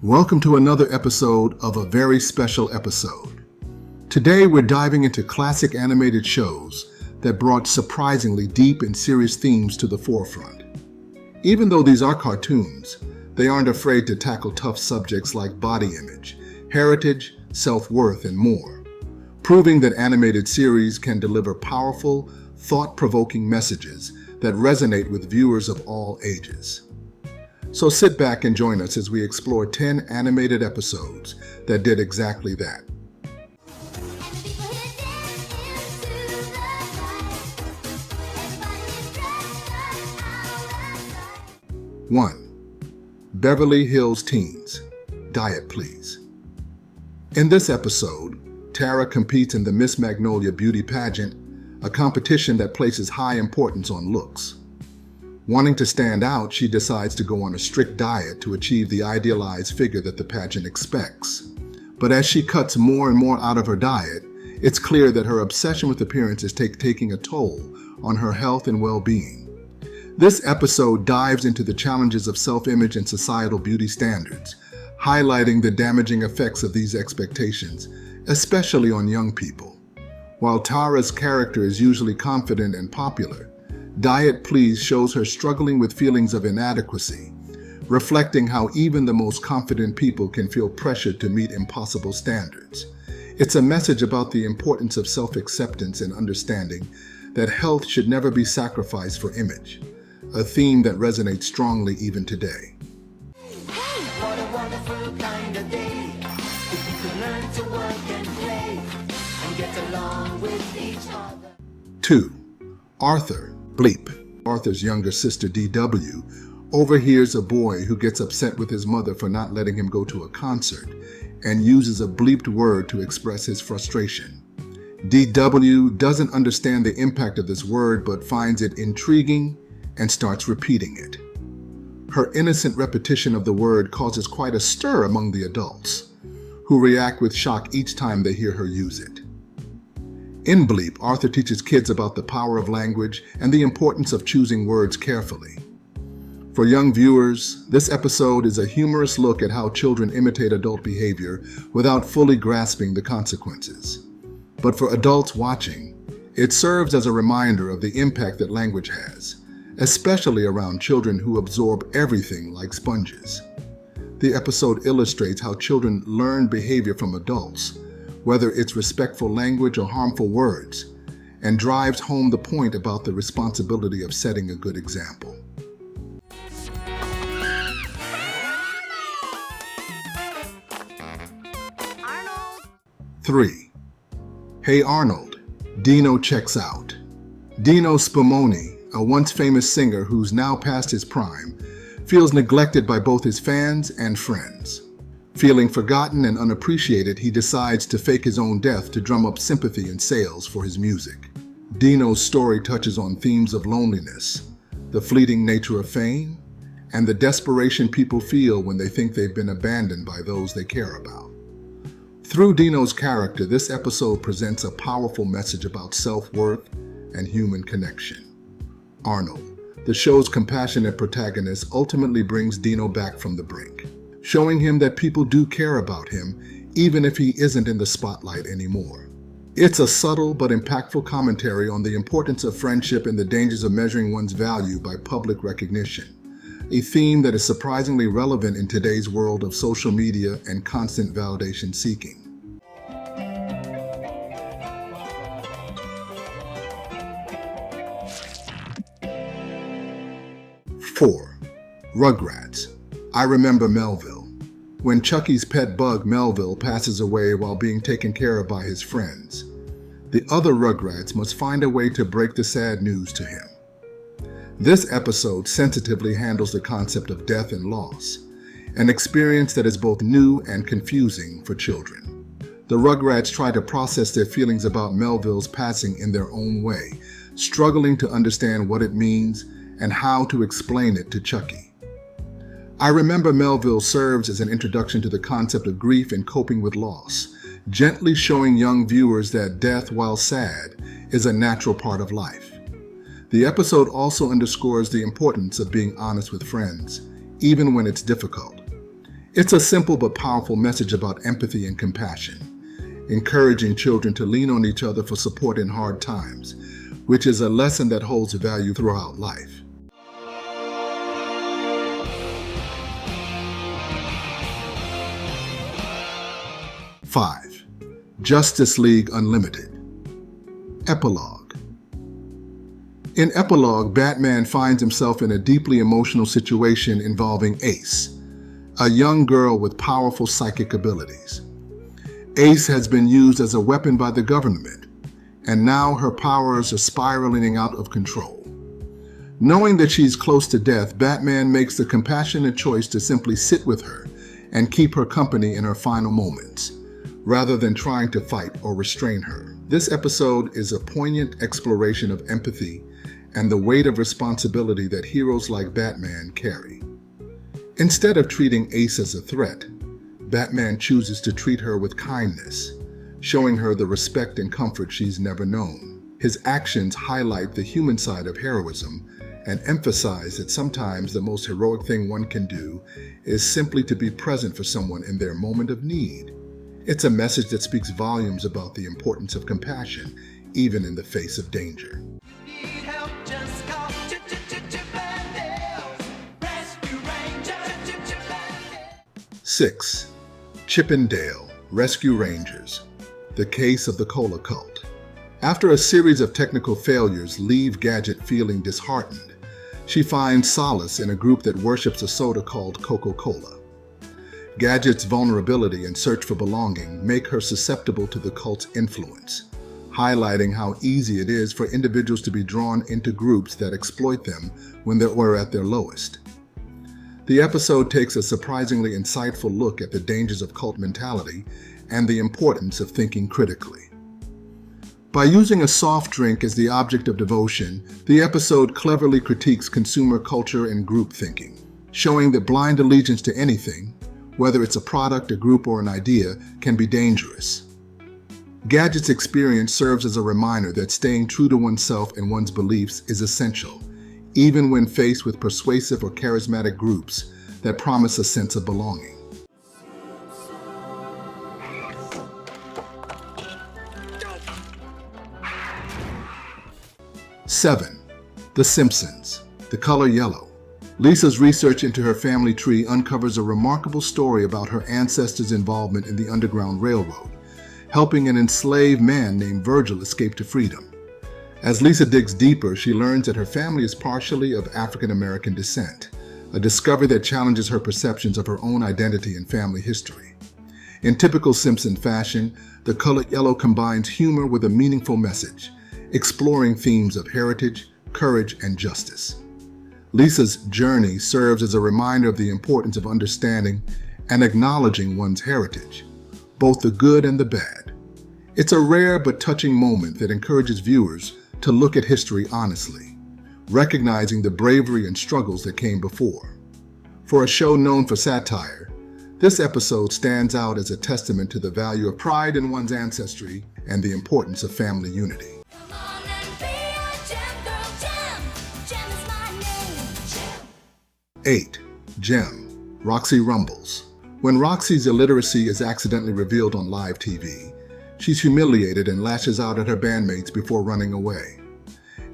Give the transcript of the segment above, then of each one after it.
Welcome to another episode of a very special episode. Today we're diving into classic animated shows that brought surprisingly deep and serious themes to the forefront. Even though these are cartoons, they aren't afraid to tackle tough subjects like body image, heritage, self-worth, and more, proving that animated series can deliver powerful, thought-provoking messages that resonate with viewers of all ages. So sit back and join us as we explore 10 animated episodes that did exactly that. One, Beverly Hills Teens, Diet Please. In this episode, Tara competes in the Miss Magnolia beauty pageant, a competition that places high importance on looks. Wanting to stand out, she decides to go on a strict diet to achieve the idealized figure that the pageant expects. But as she cuts more and more out of her diet, it's clear that her obsession with appearance is taking a toll on her health and well-being. This episode dives into the challenges of self-image and societal beauty standards, highlighting the damaging effects of these expectations, especially on young people. While Tara's character is usually confident and popular, Diet Please shows her struggling with feelings of inadequacy, reflecting how even the most confident people can feel pressured to meet impossible standards. It's a message about the importance of self-acceptance and understanding that health should never be sacrificed for image, a theme that resonates strongly even today. What a wonderful kind of day, if you could learn to work and play and get along with each other. 2. Arthur, Bleep. Arthur's younger sister, DW, overhears a boy who gets upset with his mother for not letting him go to a concert and uses a bleeped word to express his frustration. DW doesn't understand the impact of this word but finds it intriguing and starts repeating it. Her innocent repetition of the word causes quite a stir among the adults, who react with shock each time they hear her use it. In Bleep, Arthur teaches kids about the power of language and the importance of choosing words carefully. For young viewers, this episode is a humorous look at how children imitate adult behavior without fully grasping the consequences. But for adults watching, it serves as a reminder of the impact that language has, especially around children who absorb everything like sponges. The episode illustrates how children learn behavior from adults, whether it's respectful language or harmful words, and drives home the point about the responsibility of setting a good example. Arnold. 3. Hey Arnold, Dino checks out. Dino Spumoni, a once famous singer who's now past his prime, feels neglected by both his fans and friends. Feeling forgotten and unappreciated, he decides to fake his own death to drum up sympathy and sales for his music. Dino's story touches on themes of loneliness, the fleeting nature of fame, and the desperation people feel when they think they've been abandoned by those they care about. Through Dino's character, this episode presents a powerful message about self-worth and human connection. Arnold, the show's compassionate protagonist, ultimately brings Dino back from the brink, showing him that people do care about him, even if he isn't in the spotlight anymore. It's a subtle but impactful commentary on the importance of friendship and the dangers of measuring one's value by public recognition, a theme that is surprisingly relevant in today's world of social media and constant validation seeking. 4. Rugrats, I Remember Melville. When Chucky's pet bug Melville passes away while being taken care of by his friends, the other Rugrats must find a way to break the sad news to him. This episode sensitively handles the concept of death and loss, an experience that is both new and confusing for children. The Rugrats try to process their feelings about Melville's passing in their own way, struggling to understand what it means and how to explain it to Chucky. I Remember Melville serves as an introduction to the concept of grief and coping with loss, gently showing young viewers that death, while sad, is a natural part of life. The episode also underscores the importance of being honest with friends, even when it's difficult. It's a simple but powerful message about empathy and compassion, encouraging children to lean on each other for support in hard times, which is a lesson that holds value throughout life. Five, Justice League Unlimited. Epilogue. In Epilogue, Batman finds himself in a deeply emotional situation involving Ace, a young girl with powerful psychic abilities. Ace has been used as a weapon by the government, and now her powers are spiraling out of control. Knowing that she's close to death, Batman makes the compassionate choice to simply sit with her and keep her company in her final moments, rather than trying to fight or restrain her. This episode is a poignant exploration of empathy and the weight of responsibility that heroes like Batman carry. Instead of treating Ace as a threat, Batman chooses to treat her with kindness, showing her the respect and comfort she's never known. His actions highlight the human side of heroism and emphasize that sometimes the most heroic thing one can do is simply to be present for someone in their moment of need. It's a message that speaks volumes about the importance of compassion, even in the face of danger. 6. Chip and Dale, Rescue Rangers. The Case of the Cola Cult. After a series of technical failures leave Gadget feeling disheartened, she finds solace in a group that worships a soda called Coca-Cola. Gadget's vulnerability and search for belonging make her susceptible to the cult's influence, highlighting how easy it is for individuals to be drawn into groups that exploit them when they're at their lowest. The episode takes a surprisingly insightful look at the dangers of cult mentality and the importance of thinking critically. By using a soft drink as the object of devotion, the episode cleverly critiques consumer culture and group thinking, showing that blind allegiance to anything, whether it's a product, a group, or an idea, can be dangerous. Gadget's experience serves as a reminder that staying true to oneself and one's beliefs is essential, even when faced with persuasive or charismatic groups that promise a sense of belonging. 7. The Simpsons, The Color Yellow. Lisa's research into her family tree uncovers a remarkable story about her ancestors' involvement in the Underground Railroad, helping an enslaved man named Virgil escape to freedom. As Lisa digs deeper, she learns that her family is partially of African American descent, a discovery that challenges her perceptions of her own identity and family history. In typical Simpson fashion, The Color Yellow combines humor with a meaningful message, exploring themes of heritage, courage, and justice. Lisa's journey serves as a reminder of the importance of understanding and acknowledging one's heritage, both the good and the bad. It's a rare but touching moment that encourages viewers to look at history honestly, recognizing the bravery and struggles that came before. For a show known for satire, this episode stands out as a testament to the value of pride in one's ancestry and the importance of family unity. 8. Jem, Roxy Rumbles. When Roxy's illiteracy is accidentally revealed on live TV, she's humiliated and lashes out at her bandmates before running away.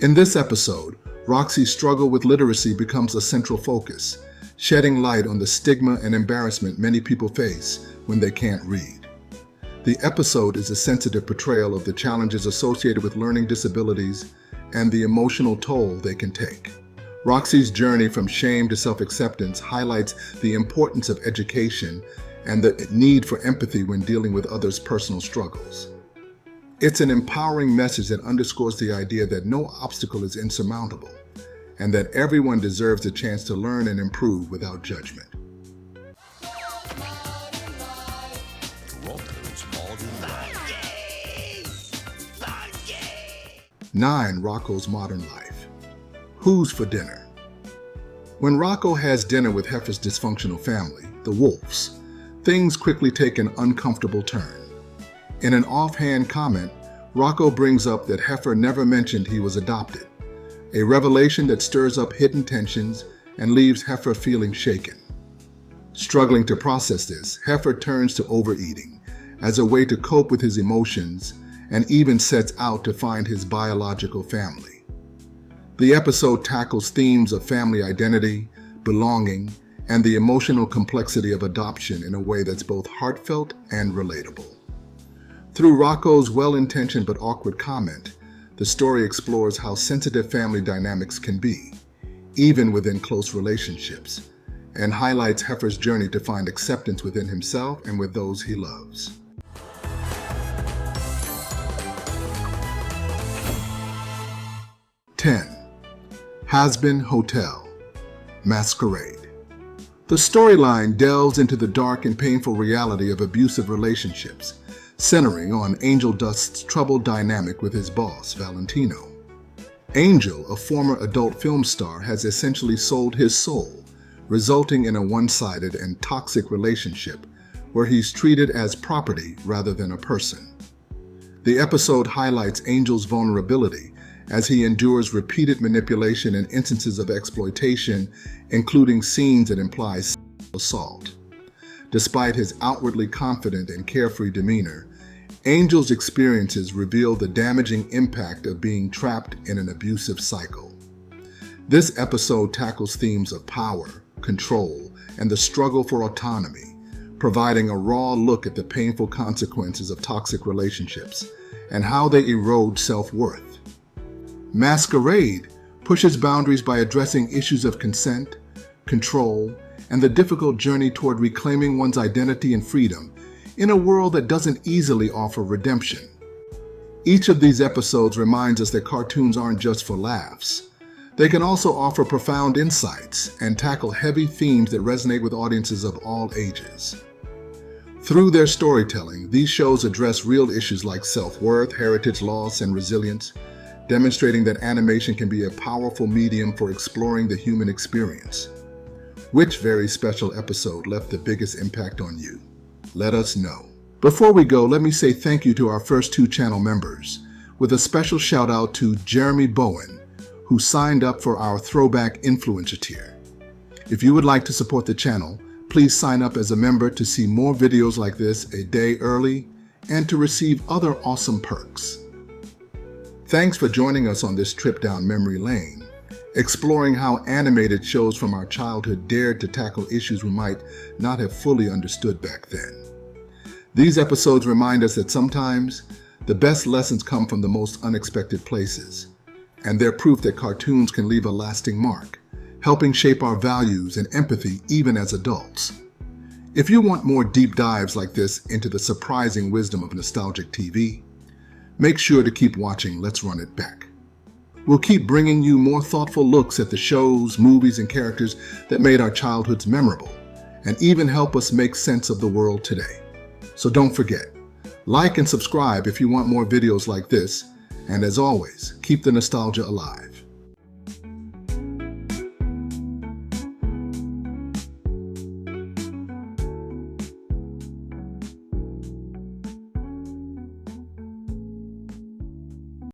In this episode, Roxy's struggle with literacy becomes a central focus, shedding light on the stigma and embarrassment many people face when they can't read. The episode is a sensitive portrayal of the challenges associated with learning disabilities and the emotional toll they can take. Roxy's journey from shame to self-acceptance highlights the importance of education and the need for empathy when dealing with others' personal struggles. It's an empowering message that underscores the idea that no obstacle is insurmountable and that everyone deserves a chance to learn and improve without judgment. Nine, Roccos' Modern Life. Who's for dinner? When Rocco has dinner with Heifer's dysfunctional family, the Wolves, things quickly take an uncomfortable turn. In an offhand comment, Rocco brings up that Heifer never mentioned he was adopted, a revelation that stirs up hidden tensions and leaves Heifer feeling shaken. Struggling to process this, Heifer turns to overeating as a way to cope with his emotions and even sets out to find his biological family. The episode tackles themes of family identity, belonging, and the emotional complexity of adoption in a way that's both heartfelt and relatable. Through Roccos' well-intentioned but awkward comment, the story explores how sensitive family dynamics can be, even within close relationships, and highlights Heifer's journey to find acceptance within himself and with those he loves. Has-Been Hotel, Masquerade. The storyline delves into the dark and painful reality of abusive relationships, centering on Angel Dust's troubled dynamic with his boss, Valentino. Angel, a former adult film star, has essentially sold his soul, resulting in a one-sided and toxic relationship where he's treated as property rather than a person. The episode highlights Angel's vulnerability as he endures repeated manipulation and instances of exploitation, including scenes that imply sexual assault. Despite his outwardly confident and carefree demeanor, Angel's experiences reveal the damaging impact of being trapped in an abusive cycle. This episode tackles themes of power, control, and the struggle for autonomy, providing a raw look at the painful consequences of toxic relationships and how they erode self-worth. Masquerade pushes boundaries by addressing issues of consent, control, and the difficult journey toward reclaiming one's identity and freedom in a world that doesn't easily offer redemption. Each of these episodes reminds us that cartoons aren't just for laughs. They can also offer profound insights and tackle heavy themes that resonate with audiences of all ages. Through their storytelling, these shows address real issues like self-worth, heritage loss, and resilience, demonstrating that animation can be a powerful medium for exploring the human experience. Which very special episode left the biggest impact on you? Let us know. Before we go, let me say thank you to our first 2 channel members, with a special shout out to Jeremy Bowen, who signed up for our Throwback Influencer tier. If you would like to support the channel, please sign up as a member to see more videos like this a day early and to receive other awesome perks. Thanks for joining us on this trip down memory lane, exploring how animated shows from our childhood dared to tackle issues we might not have fully understood back then. These episodes remind us that sometimes the best lessons come from the most unexpected places, and they're proof that cartoons can leave a lasting mark, helping shape our values and empathy even as adults. If you want more deep dives like this into the surprising wisdom of nostalgic TV, make sure to keep watching Let's Run It Back. We'll keep bringing you more thoughtful looks at the shows, movies, and characters that made our childhoods memorable, and even help us make sense of the world today. So don't forget, like and subscribe if you want more videos like this, and as always, keep the nostalgia alive.